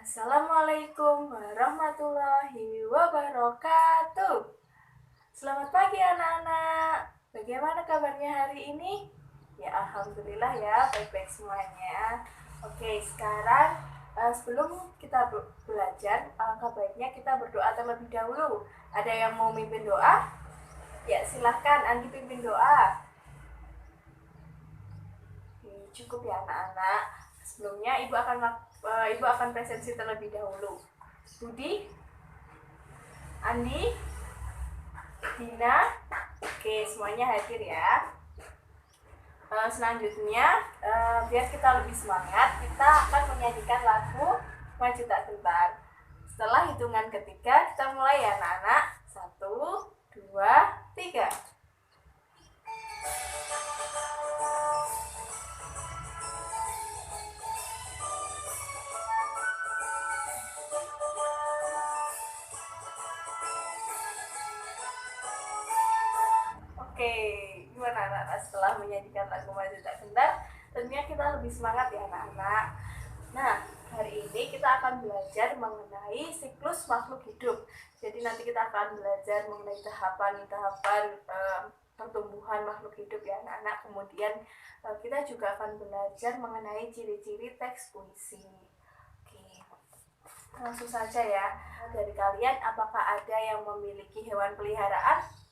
Assalamualaikum warahmatullahi wabarakatuh. Selamat pagi anak-anak. Bagaimana kabarnya hari ini? Ya alhamdulillah ya, baik-baik semuanya. Oke, sekarang sebelum kita belajar, alangkah baiknya kita berdoa terlebih dahulu. Ada yang mau mimpin doa? Ya silahkan, Andi pimpin doa. Oke, cukup ya anak-anak. Sebelumnya Ibu akan presensi terlebih dahulu. Budi, Andi, Dina, oke semuanya hadir ya. Selanjutnya, biar kita lebih semangat, kita akan menyanyikan lagu Maju Tak Gentar. Setelah hitungan ketiga, kita mulai ya anak-anak. 1, 2, 3. Oke, gimana anak-anak setelah menyanyikan lagu Maju Tak Gentar? Tentunya kita lebih semangat ya anak-anak. Nah, hari ini kita akan belajar mengenai siklus makhluk hidup. Jadi nanti kita akan belajar mengenai tahapan pertumbuhan makhluk hidup ya anak-anak. Kemudian kita juga akan belajar mengenai ciri-ciri teks puisi. Oke, langsung saja ya. Dari kalian, apakah ada yang memiliki hewan peliharaan?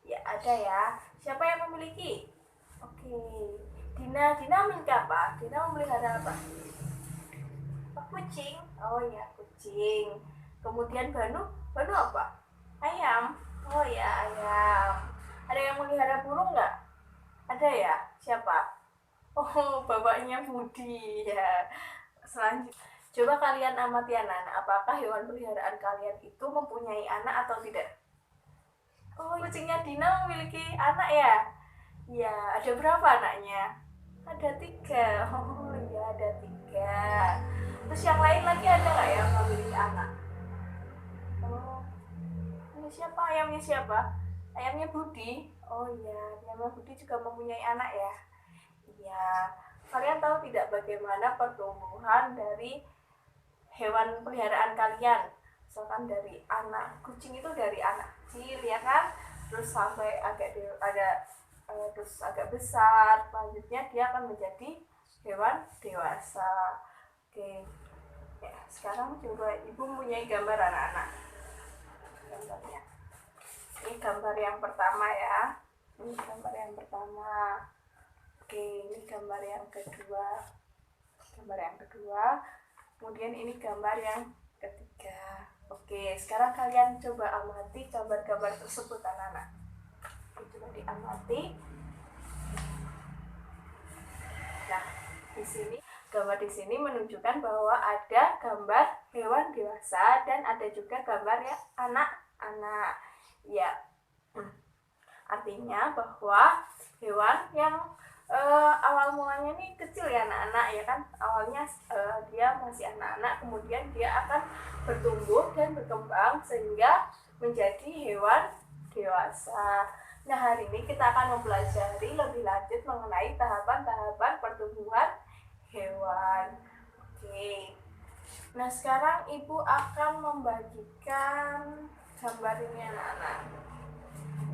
Ya ada ya. Siapa yang memiliki? Oke. Dina memiliki apa? Dina memelihara apa? Kucing. Oh ya, kucing. Kemudian Banu apa? Ayam. Oh ya, ayam. Ada yang memelihara burung nggak? Ada ya. Siapa? Oh, bapaknya Budi ya. Selanjutnya, coba kalian amati anak-anak, apakah hewan peliharaan kalian itu mempunyai anak atau tidak? Oh, kucingnya Dina memiliki anak ya? Ya, ada berapa anaknya? Ada 3. Oh ya, ada 3. Terus yang lain lagi ada nggak yang memiliki anak? Oh, ini siapa? Ayamnya siapa? Ayamnya Budi. Oh iya, ayamnya Budi juga mempunyai anak ya? Iya. Kalian tahu tidak bagaimana pertumbuhan dari hewan peliharaan kalian? Misalkan dari anak kucing itu dari anak kecil ya kan, terus sampai terus agak besar, selanjutnya dia akan menjadi hewan dewasa. Oke ya, sekarang coba ibu mempunyai gambar anak-anak. Gambarnya ini gambar yang pertama ya, ini gambar yang pertama. Oke, ini gambar yang kedua, kemudian ini gambar yang ketiga. Oke, sekarang kalian coba amati gambar-gambar tersebut anak-anak. Coba diamati. Nah, gambar di sini menunjukkan bahwa ada gambar hewan dewasa dan ada juga gambar ya anak-anak. Ya, artinya bahwa hewan yang awal mulanya ini kecil ya anak-anak ya kan, awalnya dia masih anak-anak, kemudian dia akan bertumbuh dan berkembang sehingga menjadi hewan dewasa. Nah, hari ini kita akan mempelajari lebih lanjut mengenai tahapan-tahapan pertumbuhan hewan. Oke. Nah, sekarang ibu akan membagikan gambar ini anak-anak.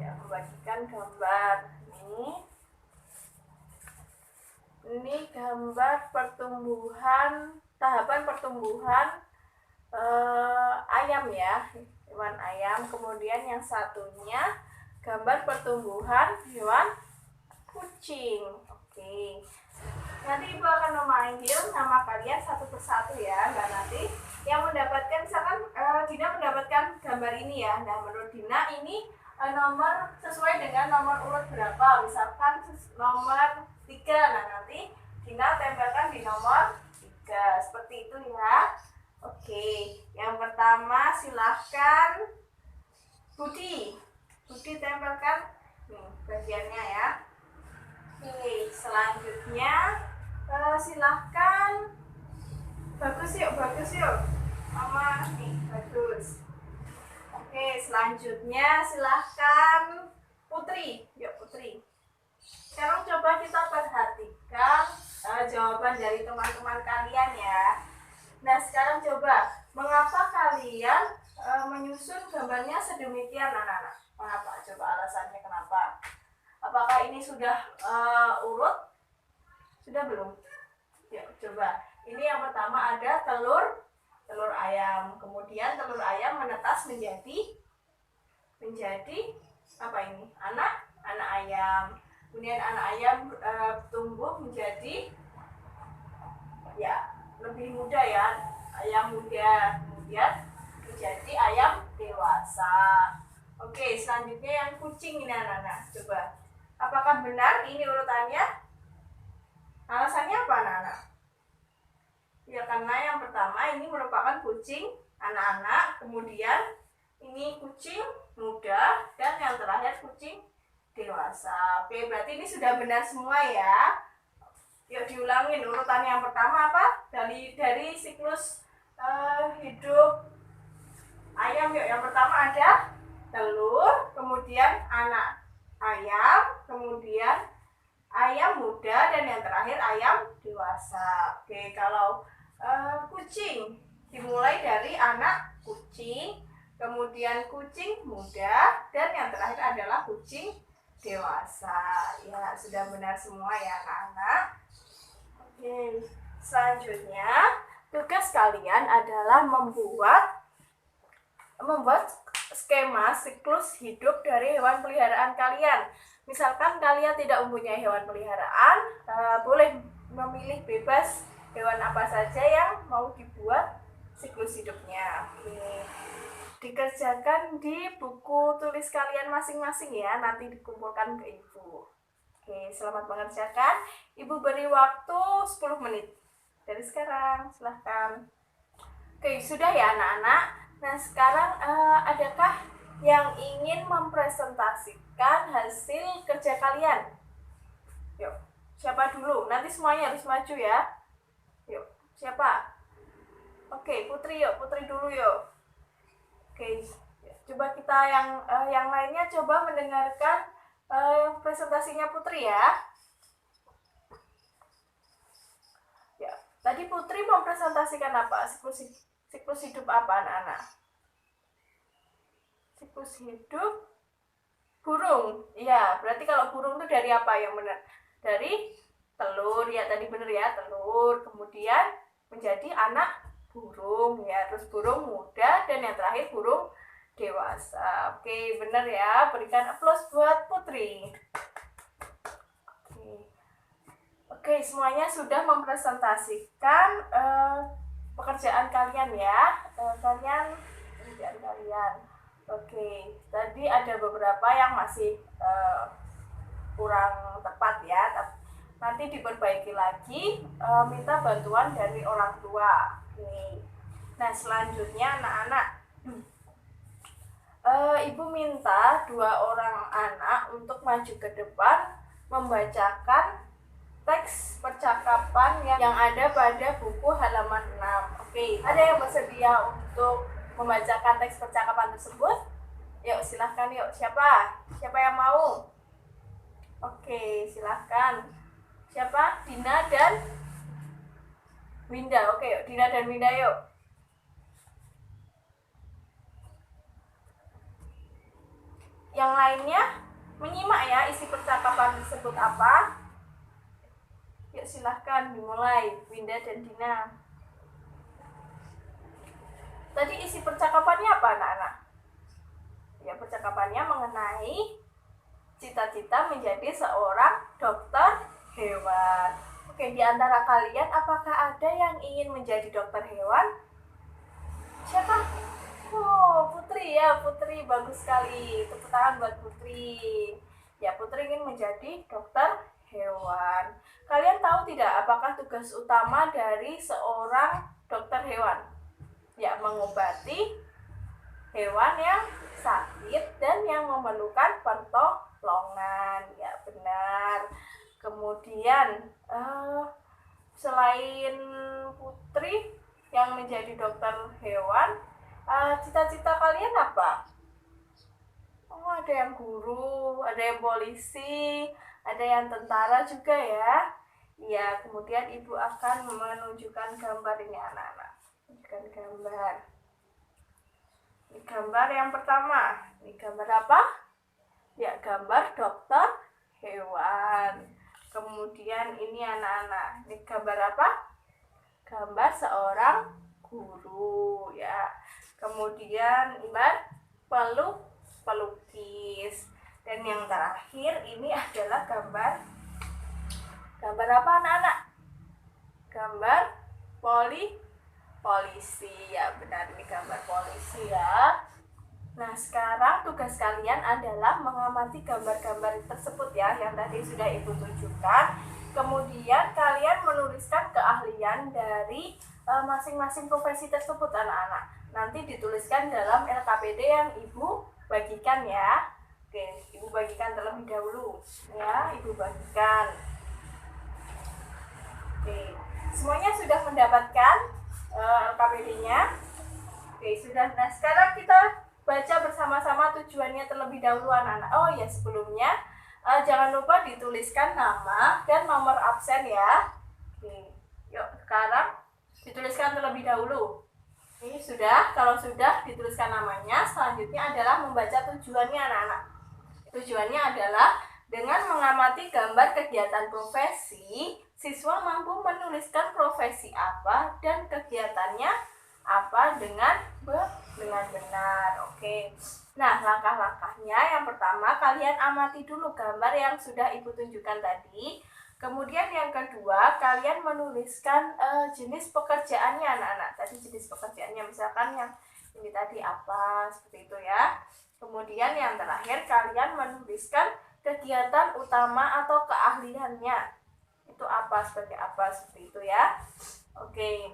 Ya, membagikan gambar ini. Ini gambar tahapan pertumbuhan ayam ya, hewan ayam. Kemudian yang satunya gambar pertumbuhan hewan kucing. Oke. Nanti ibu akan memanggil nama kalian satu persatu ya. Nah, nanti yang mendapatkan, misalkan Dina mendapatkan gambar ini ya. Nah, menurut Dina ini nomor sesuai dengan nomor urut berapa? Misalkan nomor 3. Nah, nanti Dina tempelkan di nomor 3. Seperti itu ya. Oke, yang pertama silahkan Budi tempelkan nih bagiannya ya. Oke, selanjutnya silahkan bagus yuk mama nih, bagus. Oke, selanjutnya silahkan Putri. Yuk Putri. Sekarang coba kita perhatikan jawaban dari teman-teman kalian ya. Nah, sekarang coba kenapa kalian menyusun gambarnya sedemikian anak-anak? Mengapa? Coba alasannya kenapa? Apakah ini sudah urut? Sudah belum? Ya, coba. Ini yang pertama ada telur ayam. Kemudian telur ayam menetas menjadi apa ini? Anak ayam. Kemudian anak ayam tumbuh menjadi ya lebih muda ya, ayam muda. Kemudian menjadi ayam dewasa. Oke, selanjutnya yang kucing ini anak-anak. Coba, apakah benar ini urutannya? Alasannya apa anak-anak? Ya karena yang pertama ini merupakan kucing anak-anak, kemudian ini kucing muda, dan yang terakhir kucing dewasa. Oke, berarti ini sudah benar semua ya. Yuk diulangin urutan yang pertama apa? Dari siklus hidup ayam. Yuk, yang pertama ada telur, kemudian anak ayam, kemudian ayam muda, dan yang terakhir ayam dewasa. Oke, kalau kucing dimulai dari anak kucing, kemudian kucing muda, dan yang terakhir adalah kucing dewasa. Ya, sudah benar semua ya anak-anak. Oke, selanjutnya tugas kalian adalah membuat skema siklus hidup dari hewan peliharaan kalian. Misalkan kalian tidak mempunyai hewan peliharaan, boleh memilih bebas hewan apa saja yang mau dibuat siklus hidupnya. Oke. Dikerjakan di buku tulis kalian masing-masing ya, nanti dikumpulkan ke ibu. Oke, selamat mengerjakan. Ibu beri waktu 10 menit dari sekarang, silahkan. Oke, sudah ya anak-anak. Nah, sekarang adakah yang ingin mempresentasikan hasil kerja kalian? Yuk, siapa dulu? Nanti semuanya harus maju ya. Yuk, siapa? Oke, Putri yuk, Putri dulu yuk. Oke, coba kita yang lainnya coba mendengarkan presentasinya Putri ya. Ya, tadi Putri mempresentasikan apa? Siklus hidup apa anak-anak? Siklus hidup burung. Ya, berarti kalau burung itu dari apa yang benar? Dari telur ya, tadi benar ya, telur. Kemudian menjadi anak burung ya, terus burung muda, dan yang terakhir burung dewasa. Oke, benar ya. Berikan aplaus buat Putri. Oke, semuanya sudah mempresentasikan pekerjaan kalian ya. Pekerjaan kalian. Oke, tadi ada beberapa yang masih kurang tepat ya. Nanti diperbaiki lagi, minta bantuan dari orang tua. Oke. Nah, selanjutnya anak-anak, ibu minta 2 orang anak untuk maju ke depan membacakan teks percakapan yang ada pada buku halaman 6. Oke, ada yang bersedia untuk membacakan teks percakapan tersebut? Yuk, silahkan yuk. Siapa yang mau? Oke, silahkan. Siapa? Dina dan Winda. Oke, yuk. Dina dan Winda yuk. Yang lainnya menyimak ya isi percakapan tersebut apa. Yuk, silahkan dimulai, Winda dan Dina. Tadi isi percakapannya apa anak-anak? Ya, percakapannya mengenai cita-cita menjadi seorang dokter hewan. Oke, di antara kalian apakah ada yang ingin menjadi dokter hewan? Siapa? Oh, Putri ya, Putri bagus sekali. Tepuk tangan buat Putri. Ya, Putri ingin menjadi dokter hewan. Kalian tahu tidak apakah tugas utama dari seorang dokter hewan? Ya, mengobati hewan yang sakit dan yang memerlukan pertolongan. Ya, benar. Kemudian selain Putri yang menjadi dokter hewan, cita-cita kalian apa? Oh, ada yang guru, ada yang polisi, ada yang tentara juga ya. Ya, kemudian ibu akan menunjukkan gambar ini anak-anak. Menunjukkan gambar. Ini gambar yang pertama. Ini gambar apa? Ya, gambar dokter hewan. Kemudian ini anak-anak. Ini gambar apa? Gambar seorang guru ya. Kemudian pelukis. Dan yang terakhir ini adalah gambar apa anak-anak? Gambar polisi ya, benar, ini gambar polisi ya. Nah, sekarang tugas kalian adalah mengamati gambar-gambar tersebut ya, yang tadi sudah Ibu tunjukkan. Kemudian kalian menuliskan keahlian dari masing-masing profesi tersebut anak-anak. Nanti dituliskan dalam LKPD yang Ibu bagikan ya. Oke, Ibu bagikan terlebih dahulu ya, Ibu bagikan. Oke, semuanya sudah mendapatkan LKPD-nya? Oke, sudah. Nah, sekarang kita baca bersama-sama tujuannya terlebih dahulu anak-anak. Oh ya, sebelumnya jangan lupa dituliskan nama dan nomor absen ya. Oke, yuk sekarang dituliskan terlebih dahulu. Ini sudah, kalau sudah dituliskan namanya, selanjutnya adalah membaca tujuannya anak-anak. Tujuannya adalah dengan mengamati gambar kegiatan profesi, siswa mampu menuliskan profesi apa dan kegiatannya apa dengan benar. Oke. Nah, langkah-langkahnya yang pertama kalian amati dulu gambar yang sudah Ibu tunjukkan tadi. Kemudian yang kedua kalian menuliskan jenis pekerjaannya anak-anak. Tadi jenis pekerjaannya misalkan yang ini tadi apa, seperti itu ya. Kemudian yang terakhir kalian menuliskan kegiatan utama atau keahliannya. Itu apa, sebagai apa, seperti itu ya. Oke.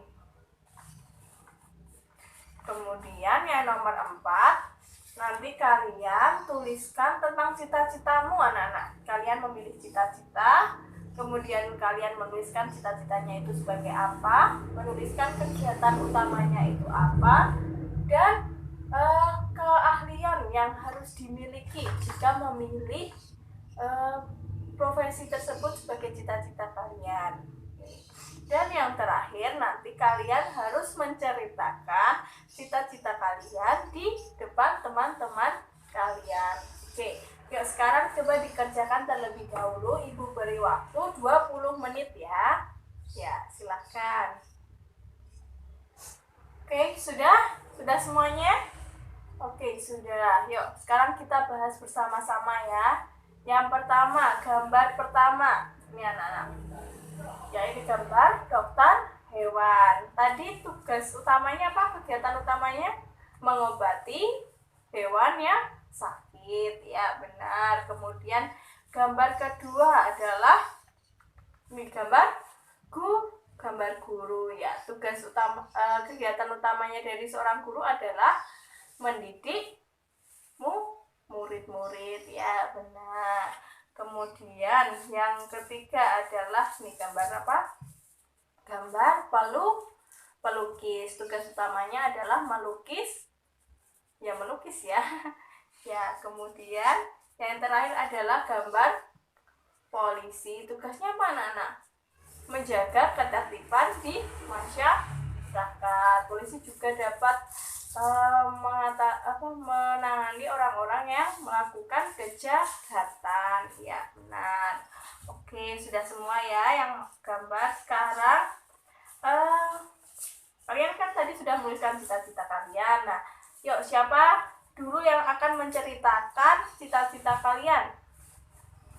Kemudian yang nomor 4, nanti kalian tuliskan tentang cita-citamu anak-anak. Kalian memilih cita-cita, kemudian kalian menuliskan cita-citanya itu sebagai apa, menuliskan kegiatan utamanya itu apa, dan keahlian yang harus dimiliki jika memilih profesi tersebut sebagai cita-cita kalian. Dan yang terakhir, nanti kalian harus menceritakan cita-cita kalian di depan teman-teman kalian. Oke, yuk sekarang coba dikerjakan terlebih dahulu. Ibu beri waktu 20 menit ya. Ya, silakan. Oke, sudah? Sudah semuanya? Oke, sudah. Yuk, sekarang kita bahas bersama-sama ya. Yang pertama, gambar pertama. Ini anak-anak. Ya, ini gambar dokter hewan. Tadi tugas utamanya apa? Kegiatan utamanya mengobati hewan yang sakit. Ya, benar. Kemudian gambar kedua adalah ini gambar guru ya. Tugas utama kegiatan utamanya dari seorang guru adalah mendidik murid-murid ya, benar. Kemudian yang ketiga adalah nih gambar apa? Gambar pelukis. Tugas utamanya adalah melukis ya. Ya, kemudian yang terakhir adalah gambar polisi. Tugasnya apa anak-anak? Menjaga ketertiban di masyarakat. Polisi juga dapat menangani orang-orang yang melakukan kejahatan. Ya, benar. Oke, sudah semua ya yang gambar. Sekarang kalian kan tadi sudah menuliskan cita-cita kalian. Nah, yuk siapa dulu yang akan menceritakan cita-cita kalian?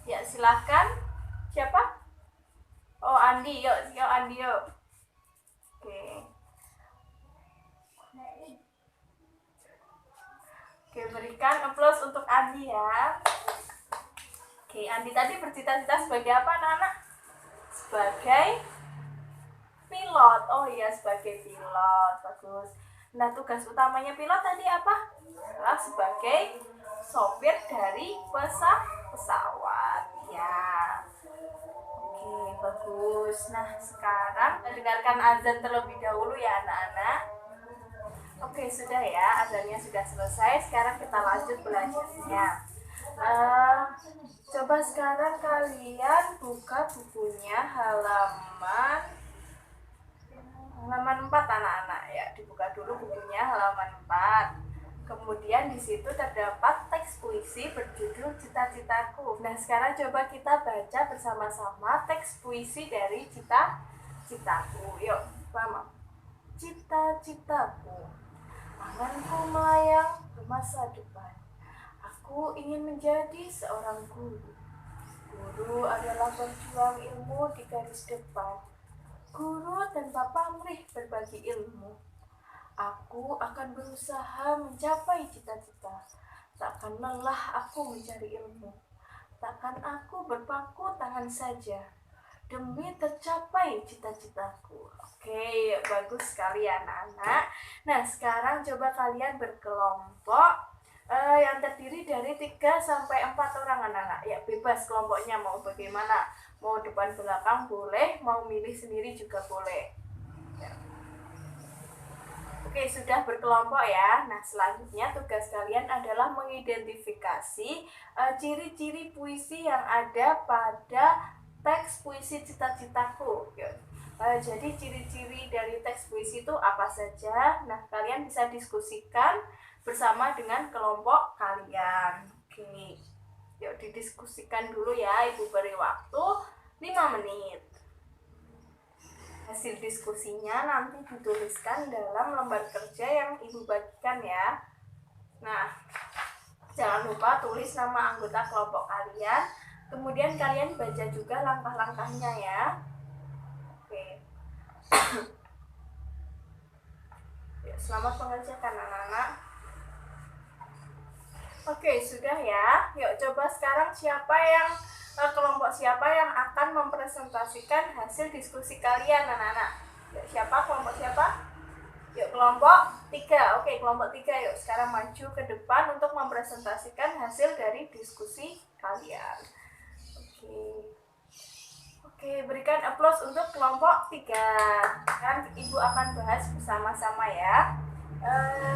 Ya, silahkan. Siapa? Oh, Andi. Yuk Andi yuk. Oke. Oke, berikan aplaus untuk Andi ya. Oke, Andi tadi bercita-cita sebagai apa anak-anak? Sebagai pilot. Oh iya, sebagai pilot. Bagus. Nah, tugas utamanya pilot tadi apa? Adalah sebagai sopir dari pesawat. Ya. Oke, bagus. Nah, sekarang dengarkan azan terlebih dahulu ya anak-anak. Oke, sudah ya, azannya sudah selesai. Sekarang kita lanjut belajarnya. Coba sekarang kalian buka bukunya halaman 4 anak-anak ya. Dibuka dulu bukunya halaman 4. Kemudian di situ terdapat teks puisi berjudul Cita-Citaku. Nah, sekarang coba kita baca bersama-sama teks puisi dari Cita-Citaku. Yuk, sama. Cita-citaku, anganku melayang ke masa depan. Aku ingin menjadi seorang guru. Guru adalah berjuang ilmu di garis depan. Guru tanpa pamrih berbagi ilmu. Aku akan berusaha mencapai cita-cita. Takkan lelah aku mencari ilmu. Takkan aku berpaku tangan saja demi tercapai cita-citaku. Oke, bagus sekali anak-anak. Nah, sekarang coba kalian berkelompok yang terdiri dari 3 sampai 4 orang anak-anak. Ya, bebas kelompoknya mau bagaimana. Mau depan belakang boleh, mau milih sendiri juga boleh. Ya. Oke, sudah berkelompok ya. Nah, selanjutnya tugas kalian adalah mengidentifikasi ciri-ciri puisi yang ada pada teks puisi Cita-Citaku. Jadi ciri-ciri dari teks puisi itu apa saja? Nah, kalian bisa diskusikan bersama dengan kelompok kalian. Oke. Yuk didiskusikan dulu ya. Ibu beri waktu 5 menit. Hasil diskusinya nanti dituliskan dalam lembar kerja yang Ibu bagikan ya. Nah, jangan lupa tulis nama anggota kelompok kalian. Kemudian kalian baca juga langkah-langkahnya ya. Oke. Ya, selamat mengerjakan anak-anak. Oke, sudah ya. Yuk coba sekarang kelompok siapa yang akan mempresentasikan hasil diskusi kalian anak-anak? Yuk, siapa? Kelompok siapa? Yuk, kelompok 3. Oke, kelompok 3 yuk sekarang maju ke depan untuk mempresentasikan hasil dari diskusi kalian. Oke, berikan aplaus untuk kelompok 3. Kan Ibu akan bahas bersama-sama ya.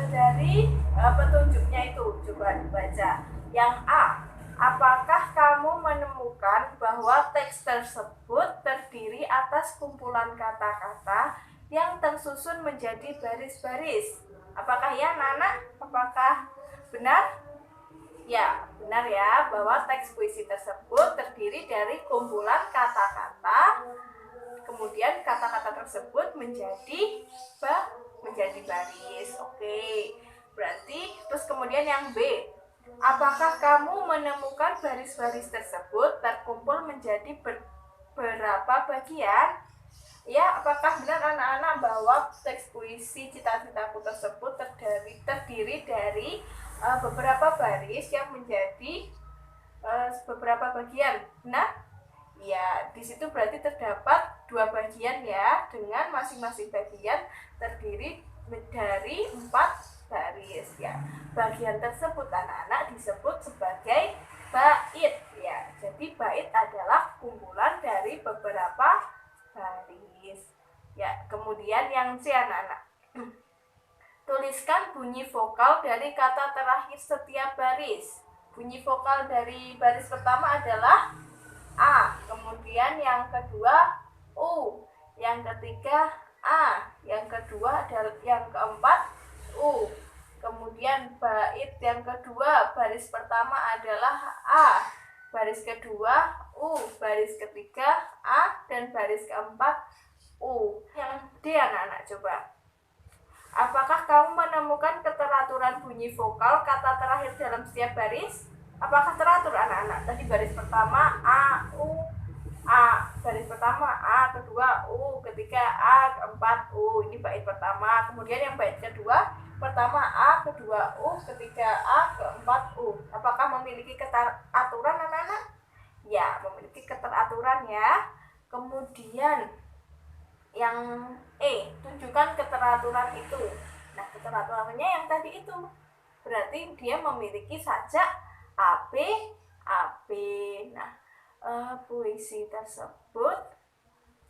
Dari petunjuknya itu coba dibaca. Yang A, apakah kamu menemukan bahwa teks tersebut terdiri atas kumpulan kata-kata yang tersusun menjadi baris-baris? Apakah ya anak-anak? Apakah benar? Ya, benar ya, bahwa teks puisi tersebut terdiri dari kumpulan kata-kata, kemudian kata-kata tersebut menjadi baris. Oke, berarti terus kemudian yang B, apakah kamu menemukan baris-baris tersebut terkumpul menjadi beberapa bagian? Ya, apakah benar anak-anak bahwa teks puisi Cita-Citaku tersebut terdiri dari beberapa baris yang menjadi beberapa bagian? Nah, ya di situ berarti terdapat 2 bagian ya, dengan masing-masing bagian terdiri dari 4 baris ya. Bagian tersebut anak-anak disebut sebagai bait ya. Jadi bait adalah kumpulan dari beberapa baris. Ya, kemudian yang C anak-anak. Tuliskan bunyi vokal dari kata terakhir setiap baris. Bunyi vokal dari baris pertama adalah A, kemudian yang kedua U, yang ketiga A, yang keempat U. Kemudian bait yang kedua, baris pertama adalah A, baris kedua U, baris ketiga A, dan baris keempat U. Yang D anak-anak coba. Apakah kamu menemukan keteraturan bunyi vokal kata terakhir dalam setiap baris? Apakah teratur anak-anak? Tadi baris pertama A, U, A, baris pertama A, kedua U, ketiga A, keempat U. Ini bait pertama. Kemudian yang bait kedua, pertama A, kedua U, ketiga A, keempat U. Apakah memiliki keteraturan anak-anak? Ya, memiliki keteraturan ya. Kemudian yang E, tunjukkan keteraturan itu. Nah, keteraturannya yang tadi itu. Berarti dia memiliki sajak AB, AB. Nah, puisi tersebut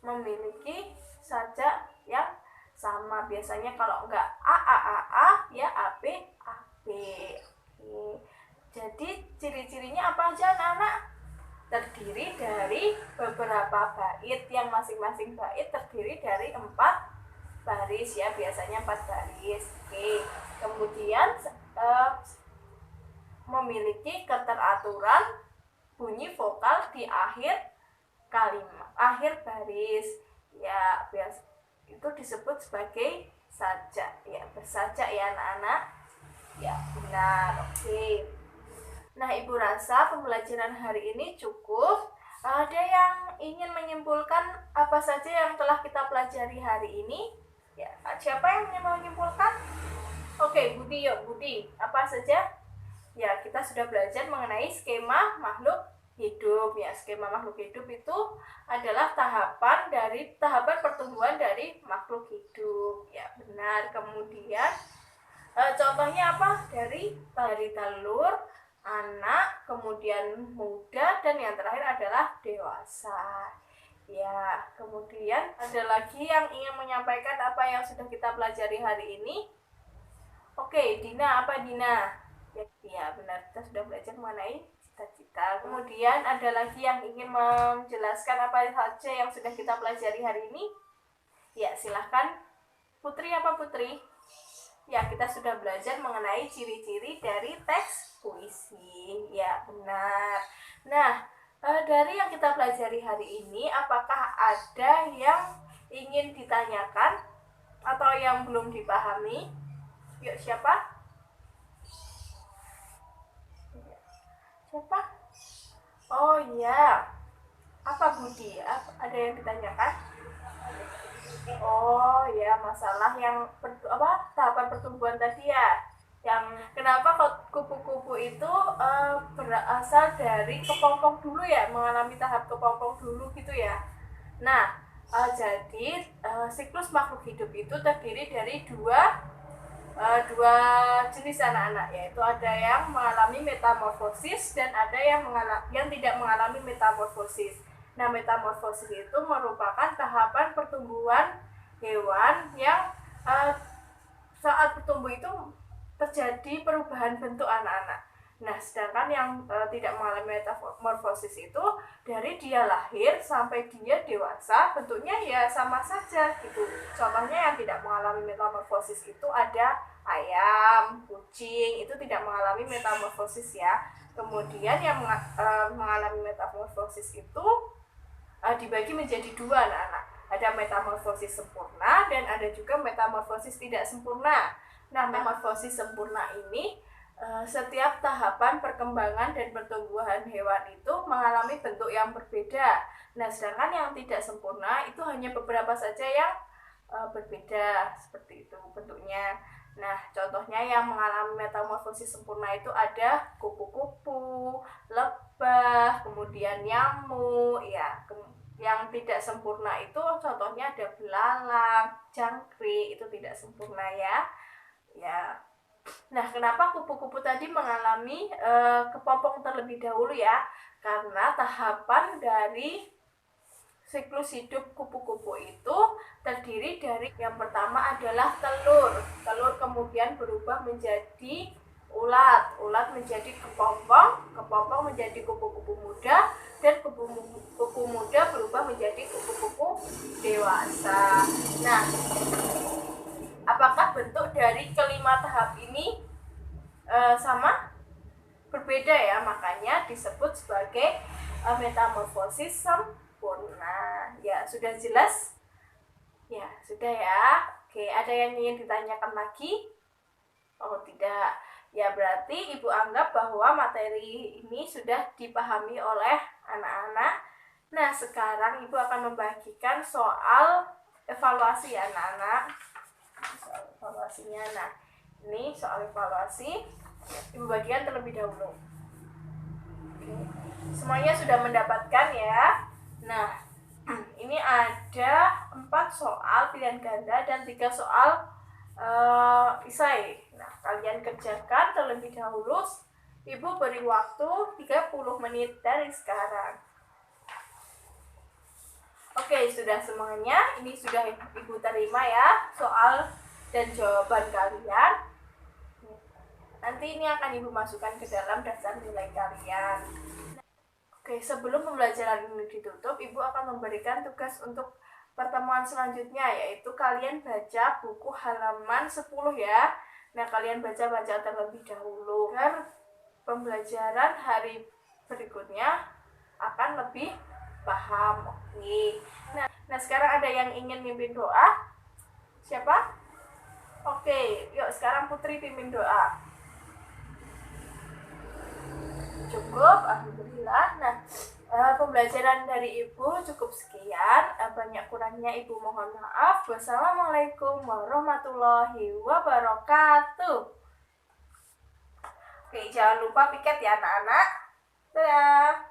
memiliki sajak yang sama. Biasanya kalau enggak A, ya AB, AB. Oke. Jadi ciri-cirinya apa aja anak-anak? Terdiri dari beberapa bait, yang masing-masing bait terdiri dari 4 baris ya, biasanya 4 baris. Oke. Kemudian memiliki keteraturan bunyi vokal di akhir kalimat, akhir baris. Ya, biasa itu disebut sebagai sajak. Ya, bersajak ya anak-anak. Ya, benar. Oke. Nah, Ibu rasa pembelajaran hari ini cukup. Ada yang ingin menyimpulkan apa saja yang telah kita pelajari hari ini? Ya, siapa yang ingin menyimpulkan? Oke, Budi, yuk Budi. Apa saja? Ya, kita sudah belajar mengenai skema makhluk hidup. Ya, skema makhluk hidup itu adalah tahapan pertumbuhan dari makhluk hidup. Ya, benar. Kemudian contohnya apa? Dari telur, anak, kemudian muda, dan yang terakhir adalah dewasa. Ya, kemudian ada lagi yang ingin menyampaikan apa yang sudah kita pelajari hari ini? Oke, Dina, apa Dina? Ya, benar, kita sudah belajar mengenai cita-cita. Kemudian ada lagi yang ingin menjelaskan apa saja yang sudah kita pelajari hari ini? Ya, silahkan. Putri, apa Putri? Ya, kita sudah belajar mengenai ciri-ciri dari teks puisi. Ya, benar. Nah, dari yang kita pelajari hari ini, apakah ada yang ingin ditanyakan atau yang belum dipahami? Yuk, siapa? Siapa? Oh iya. Apa Budi? Ada yang ditanyakan? Oh ya, masalah yang tahapan pertumbuhan tadi ya. Yang kenapa kupu-kupu itu berasal dari kepompong dulu ya, mengalami tahap kepompong dulu gitu ya. Nah, jadi siklus makhluk hidup itu terdiri dari dua jenis anak-anak, yaitu ada yang mengalami metamorfosis dan ada yang tidak mengalami metamorfosis. Nah, metamorfosis itu merupakan tahapan pertumbuhan hewan yang saat bertumbuh itu terjadi perubahan bentuk anak-anak. Nah, sedangkan yang tidak mengalami metamorfosis itu dari dia lahir sampai dia dewasa bentuknya ya sama saja gitu. Contohnya yang tidak mengalami metamorfosis itu ada ayam, kucing, itu tidak mengalami metamorfosis ya. Kemudian yang mengalami metamorfosis itu dibagi menjadi dua anak-anak. Ada metamorfosis sempurna dan ada juga metamorfosis tidak sempurna. Nah, metamorfosis sempurna ini setiap tahapan perkembangan dan pertumbuhan hewan itu mengalami bentuk yang berbeda. Nah, sedangkan yang tidak sempurna itu hanya beberapa saja yang berbeda seperti itu bentuknya. Nah, contohnya yang mengalami metamorfosis sempurna itu ada kupu-kupu, lebah, kemudian nyamuk, ya. Yang tidak sempurna itu contohnya ada belalang, jangkrik, itu tidak sempurna ya. Ya. Nah, kenapa kupu-kupu tadi mengalami kepompong terlebih dahulu ya? Karena tahapan dari siklus hidup kupu-kupu itu terdiri dari yang pertama adalah telur. Telur kemudian berubah menjadi ulat, ulat menjadi kepompong, kepompong menjadi kupu-kupu muda, dan kupu muda berubah menjadi kupu-kupu dewasa. Nah, apakah bentuk dari kelima tahap ini sama? Berbeda ya, makanya disebut sebagai metamorfosis sempurna. Ya, sudah jelas? Ya, sudah ya. Oke, ada yang ingin ditanyakan lagi? Oh, tidak. Ya, berarti Ibu anggap bahwa materi ini sudah dipahami oleh anak-anak. Nah, sekarang Ibu akan membagikan soal evaluasi ya anak-anak. Soal evaluasinya. Nah, ini soal evaluasi Ibu bagikan terlebih dahulu. Oke. Semuanya sudah mendapatkan ya. Nah, ini ada 4 soal pilihan ganda dan 3 soal isai. Nah, kalian kerjakan terlebih dahulu. Ibu beri waktu 30 menit dari sekarang. Oke, sudah semuanya. Ini sudah Ibu terima ya soal dan jawaban kalian. Nanti ini akan Ibu masukkan ke dalam daftar nilai kalian. Oke, sebelum pembelajaran ini ditutup, Ibu akan memberikan tugas untuk pertemuan selanjutnya, yaitu kalian baca buku halaman 10 ya. Nah, kalian baca terlebih dahulu agar pembelajaran hari berikutnya akan lebih paham. Oke. Nah sekarang ada yang ingin mimpin doa? Siapa? Oke, yuk sekarang Putri pimpin doa. Cukup, alhamdulillah. Nah, pembelajaran dari Ibu cukup sekian. Banyak kurangnya Ibu mohon maaf. Wassalamualaikum warahmatullahi wabarakatuh. Oke, jangan lupa piket ya anak-anak. Dadah.